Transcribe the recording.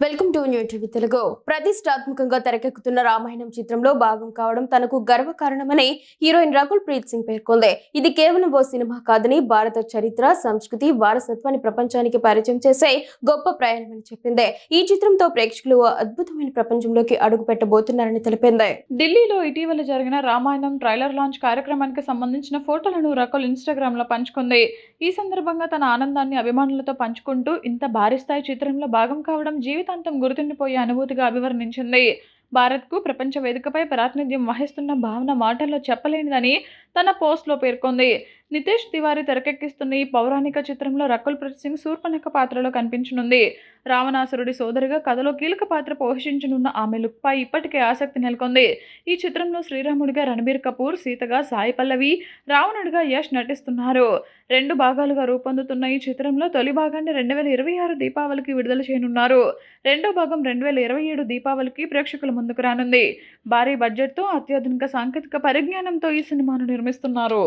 Welcome to new TV Telugu. ప్రతిష్టాత్మకంగా తెరకెక్కుతున్న రామాయణం చిత్రంలో భాగం కావడం తనకు గర్వకారణమని హీరోయిన్ రకుల్ ప్రీత్ సింగ్ పేర్కొంది. ఇది కేవలం ఓ సినిమా కాదని భారత చరిత్ర, సంస్కృతి, వారసత్వాన్ని ప్రపంచానికి పరిచయం చేసే గొప్ప ప్రయాణమని చెప్పింది. ఈ చిత్రంతో ప్రేక్షకులు ఓ అద్భుతమైన ప్రపంచంలోకి అడుగు పెట్టబోతున్నారని తెలిపింది. ఢిల్లీలో ఇటీవల జరిగిన రామాయణం ట్రైలర్ లాంచ్ కార్యక్రమానికి సంబంధించిన ఫోటోలను రకుల్ ఇన్స్టాగ్రామ్ లో పంచుకుంది. ఈ సందర్భంగా తన ఆనందాన్ని అభిమానులతో పంచుకుంటూ ఇంత భారీ స్థాయి చిత్రంలో భాగం కావడం జీవితాంతం గుర్తుండిపోయే అనుభూతిగా అభివర్ణించింది. భారత్కు ప్రపంచ వేదికపై ప్రాతినిధ్యం వహిస్తున్న భావన మాటల్లో చెప్పలేనిదని తన పోస్ట్లో పేర్కొంది. నితేష్ తివారీ తెరకెక్కిస్తున్న ఈ పౌరాణిక చిత్రంలో రకుల్ ప్రీత్ సింగ్ శూర్పణఖ పాత్రలో కనిపించనుంది. రావణాసురుడి సోదరిగా కథలో కీలక పాత్ర పోషించనున్న ఆమె లుక్పై ఇప్పటికే ఆసక్తి నెలకొంది. ఈ చిత్రంలో శ్రీరాముడిగా రణబీర్ కపూర్, సీతగా సాయి పల్లవి, రావణుడిగా యష్ నటిస్తున్నారు. 2 భాగాలుగా రూపొందుతున్న ఈ చిత్రంలో తొలి భాగాన్ని 2026 దీపావళికి విడుదల చేయనున్నారు. రెండో భాగం 2027 దీపావళికి ప్రేక్షకుల ముందుకు రానుంది. భారీ బడ్జెట్తో అత్యాధునిక సాంకేతిక పరిజ్ఞానంతో ఈ సినిమాను నిర్మిస్తున్నారు.